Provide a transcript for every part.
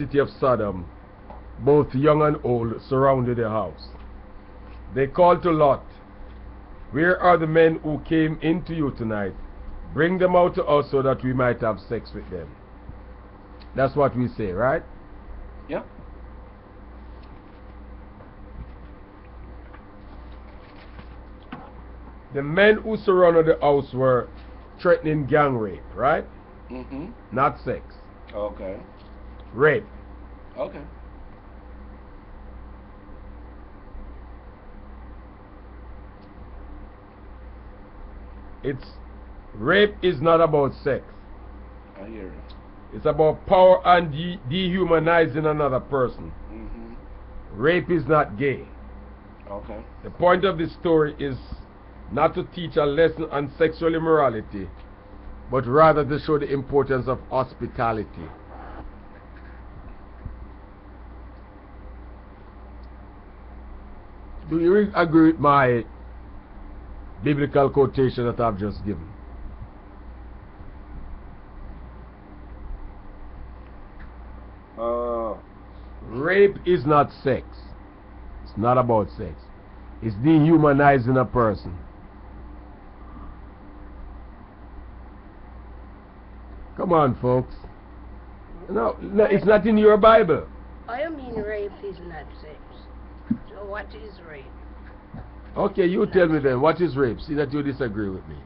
city of Sodom, both young and old surrounded the house. They called to Lot, "Where are the men who came into you tonight? Bring them out to us so that we might have sex with them." That's what we say, right? Yeah. The men who surrounded the house were threatening gang rape, right? Mm-hmm. Not sex. Okay. Rape. Okay. Rape is not about sex. I hear you. It's about power and dehumanizing another person. Mm-hmm. Rape is not gay. Okay. The point of this story is not to teach a lesson on sexual immorality, but rather to show the importance of hospitality. Do you agree with my biblical quotation that I've just given? Rape is not sex. It's not about sex. It's dehumanizing a person. Come on, folks. No, it's not in your Bible. I mean rape is not sex. So what is rape? Okay, you tell me then, what is rape? See that you disagree with me.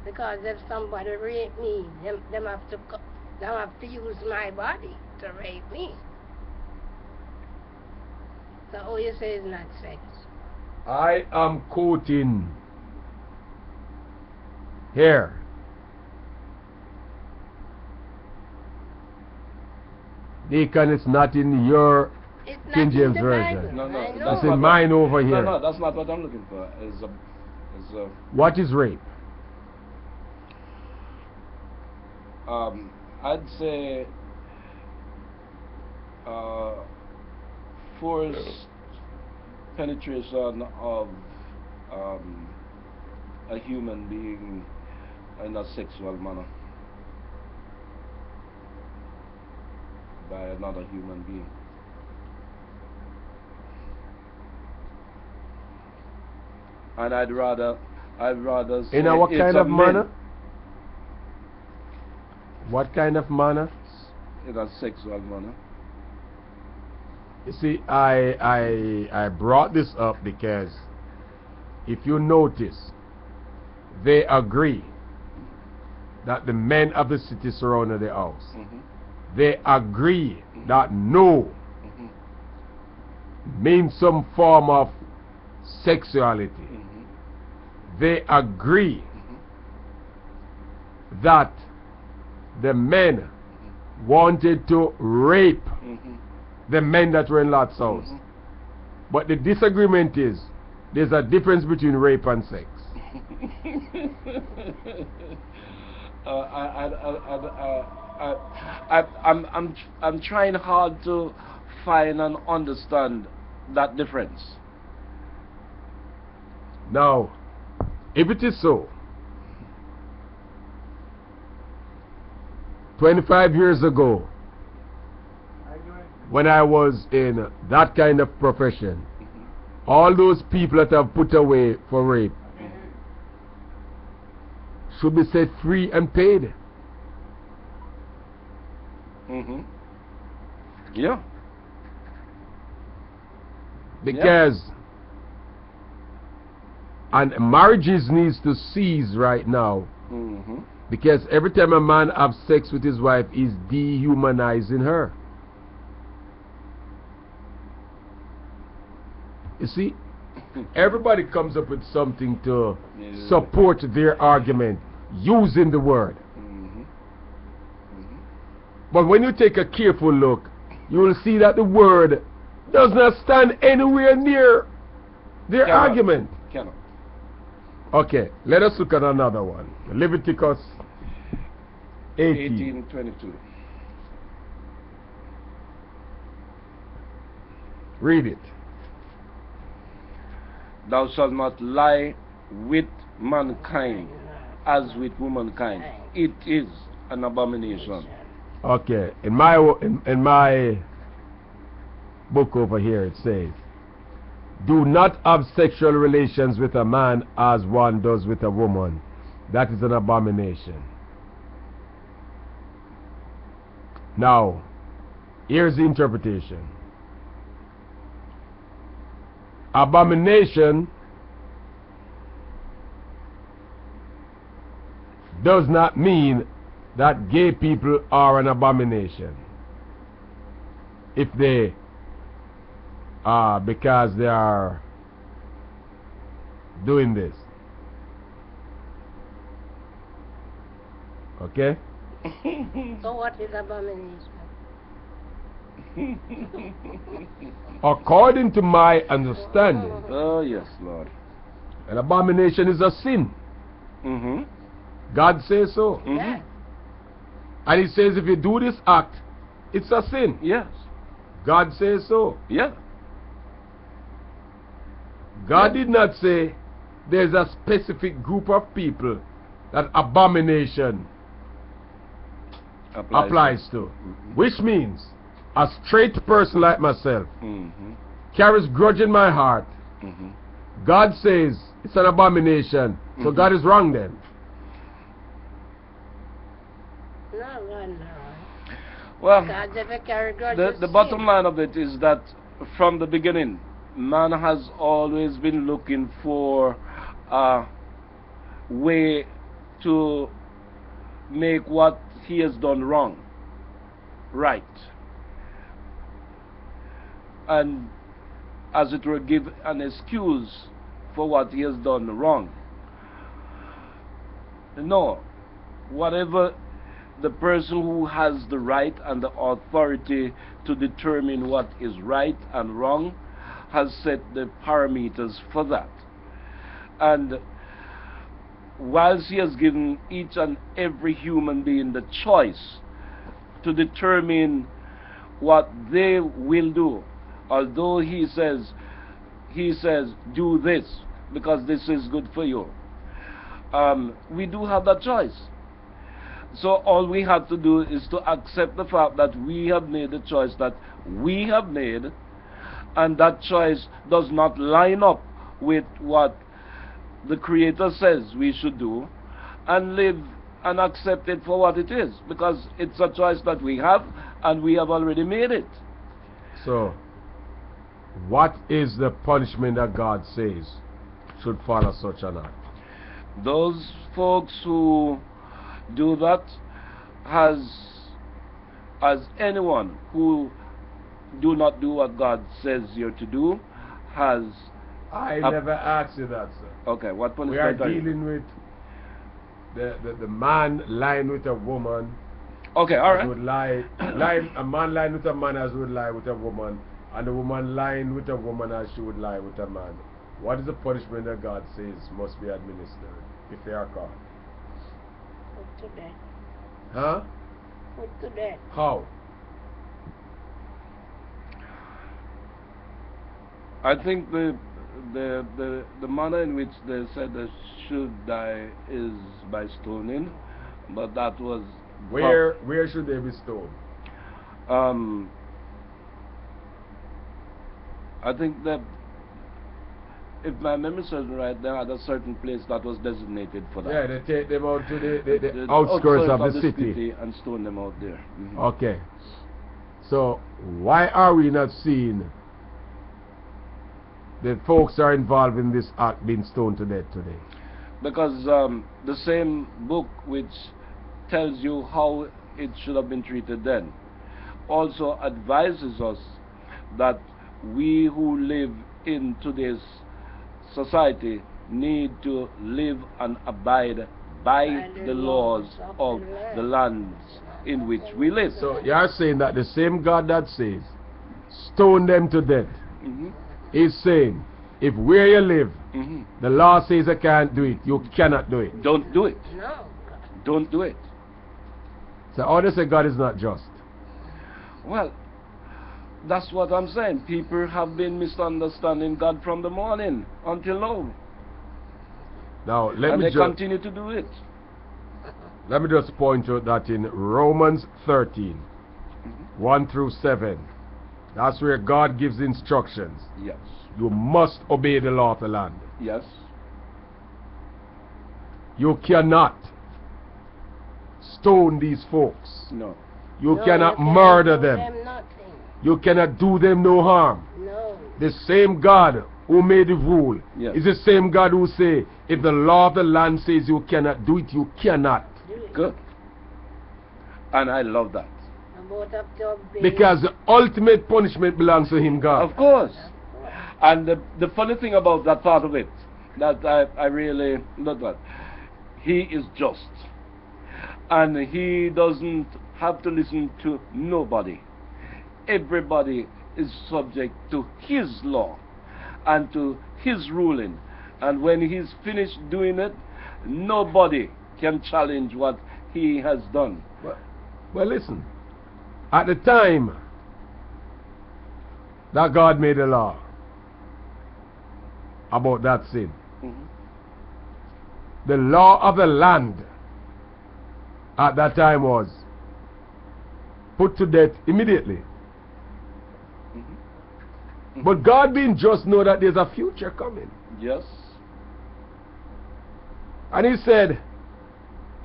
Because if somebody rape me, them have to use my body to rape me. So all you say is not sex. I am quoting here. Deacon, it's not in your King James Version. No, It's in mine over here. No, that's not what I'm looking for. What is rape? I'd say forced penetration of a human being in a sexual manner by another human being. And I'd rather say in what kind of manner? Men. What kind of manner? In a sexual manner. You see, I brought this up because if you notice, they agree that the men of the city surrounded the house. Mm-hmm. They agree that no means some form of sexuality. They agree that the men wanted to rape the men that were in Lot's house. But the disagreement is there's a difference between rape and sex. I'm trying hard to find and understand that difference. Now, if it is so, 25 years ago, when I was in that kind of profession, all those people that have put away for rape should be set free and paid. Yeah. Because and marriages needs to cease right now. Because every time a man has sex with his wife, he's dehumanizing her. You see, everybody comes up with something to support their argument using the word. But when you take a careful look, you will see that the word does not stand anywhere near their argument. Cannot. Okay, let us look at another one. Leviticus 18:22. Read it. Thou shalt not lie with mankind as with womankind. It is an abomination. Okay, in my book over here it says, do not have sexual relations with a man as one does with a woman. That is an abomination. Now, here's the interpretation. Abomination does not mean that gay people are an abomination. If they are, because they are doing this. Okay? So what is abomination? According to my understanding, Oh, yes, Lord. an abomination is a sin. Mm-hmm. God says so. Mm-hmm. Yes. And He says if you do this act, it's a sin. Yes. God says so. Yeah. God did not say there's a specific group of people that abomination applies to. Mm-hmm. Which means a straight person like myself Mm-hmm. carries grudge in my heart. Mm-hmm. God says it's an abomination. So Mm-hmm. God is wrong then. No, God, no. Well, God never carry the grudges. bottom line of it is that from the beginning, man has always been looking for a way to make what he has done wrong right, and as it were give an excuse for what he has done wrong. No, whatever the person who has the right and the authority to determine what is right and wrong has set the parameters for that. And whilst he has given each and every human being the choice to determine what they will do, although he says do this because this is good for you, we do have that choice. So all we have to do is to accept the fact that we have made the choice that we have made, and that choice does not line up with what the Creator says we should do, and live and accept it for what it is, because it's a choice that we have and we have already made it. So, what is the punishment that God says should follow such an act? Those folks who do that, as anyone who do not do what God says you're to do, has... I never asked you that, sir. Okay, what We are punishment are you? dealing with the man lying with a woman. Okay, all As right. would lie, a man lying with a man as would lie with a woman, and a woman lying with a woman as she would lie with a man. What is the punishment that God says must be administered if they are caught? Put to death. Huh? Put to death. How? I think the manner in which they said they should die is by stoning, but that was Where should they be stoned? I think that if my memory serves me right, they had a certain place that was designated for that. Yeah, they take them out to the outskirts of the city. And stone them out there. Mhm. Okay. So why are we not seeing the folks are involved in this act being stoned to death today? Because the same book which tells you how it should have been treated then also advises us that we who live in today's society need to live and abide by the laws of the lands in which we live. So you are saying that the same God that says stone them to death Mhm. is saying if where you live Mhm. the law says you can't do it, you cannot do it. Don't do it. No. Don't do it. So how they say God is not just? Well, that's what I'm saying. People have been misunderstanding God from the morning until now. Now let And me they just continue to do it. Let me just point out that in Romans 13, 1 through 7, that's where God gives instructions. Yes. You must obey the law of the land. Yes. You cannot stone these folks. No. You No, cannot you can't murder do them. nothing. You cannot do them no harm. No. The same God who made the rule Yes. is the same God who say, if the law of the land says you cannot do it, you cannot. Do it. Good. And I love that. About up to obey. Because the ultimate punishment belongs to him, God. Of course. And the funny thing about that part of it, that I really love that, he is just. And he doesn't have to listen to nobody. Everybody is subject to his law and to his ruling. And when he's finished doing it, nobody can challenge what he has done. Well, listen. At the time that God made a law about that sin, the law of the land at that time was put to death immediately. But God being just know that there's a future coming. Yes. And he said,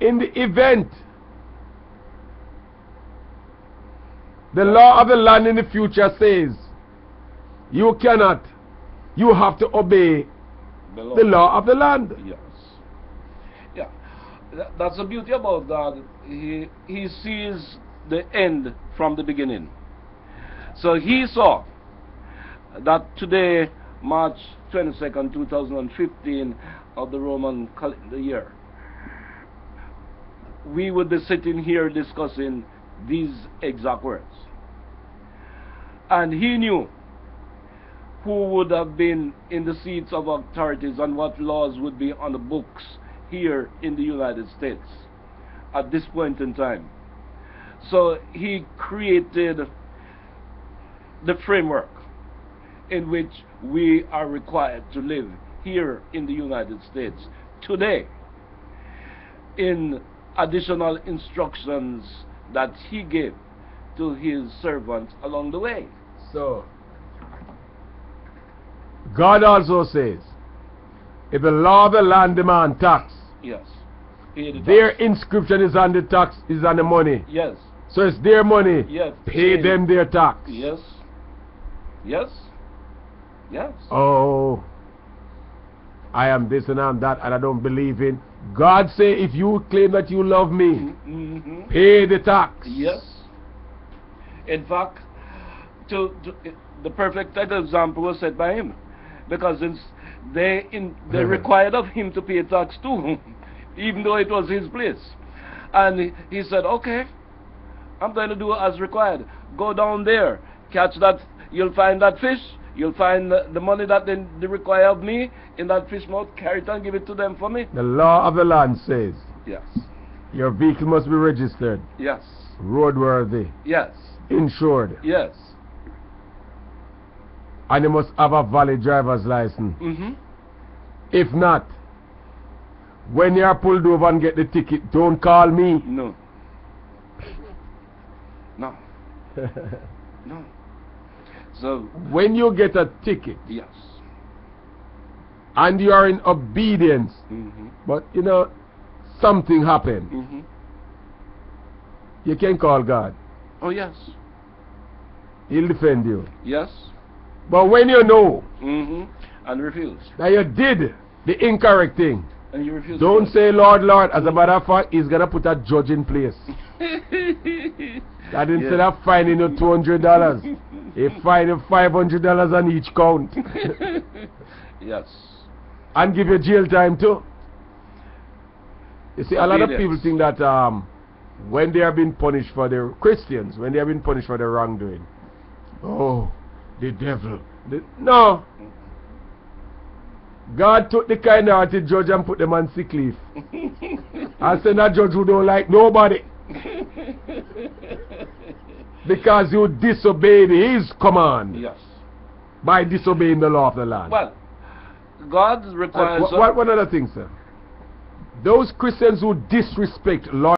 in the event the law of the land in the future says you cannot, you have to obey the law of the land. Yes. Yeah. That's the beauty about God. He sees the end from the beginning. So he saw that today, March 22nd, 2015 of the Roman calendar year, we would be sitting here discussing these exact words. And he knew who would have been in the seats of authorities and what laws would be on the books here in the United States at this point in time. So he created the framework in which we are required to live here in the United States today, in additional instructions that he gave to his servants along the way. So, God also says, if the law of the land demand tax, Yes. Pay the their tax. inscription is on the tax, is on the money. Yes. So it's their money. Yes. Pay them their tax. Yes. Yes. Yes. Oh, I am this and I am that and I don't believe in. God say, if you claim that you love me, pay the tax. Yes. In fact, the perfect example was set by him, because they required of him to pay tax too, even though it was his place. And he said, okay, I'm going to do as required. Go down there, catch that, you'll find that fish, you'll find the money that they require of me in that fish mouth, carry it and give it to them for me. The law of the land says, Yes. your vehicle must be registered, Yes. roadworthy, Yes. insured, Yes. and you must have a valid driver's license. If not, when you are pulled over and get the ticket, don't call me. No. No. No. So, When you get a ticket yes. and you are in obedience, but you know, something happened, you can call God. Oh, yes. He'll defend you. Yes. But when you know And refuse. that you did the incorrect thing, And you refuse. don't say, Lord, Lord. As a matter of fact, he's going to put a judge in place. That instead of fining you $200, he fine you $500 on each count. Yes. And give you jail time too. You see, a lot of people Obedience. think that when they are being punished for their Christians, when they are being punished for their wrongdoing, oh, the devil. No. God took the kind-hearted judge and put them on sick leave. And send a judge who don't like nobody. Because you disobeyed his command Yes. by disobeying the law of the land. Well, God requires... One other thing, sir. those Christians who disrespect Lord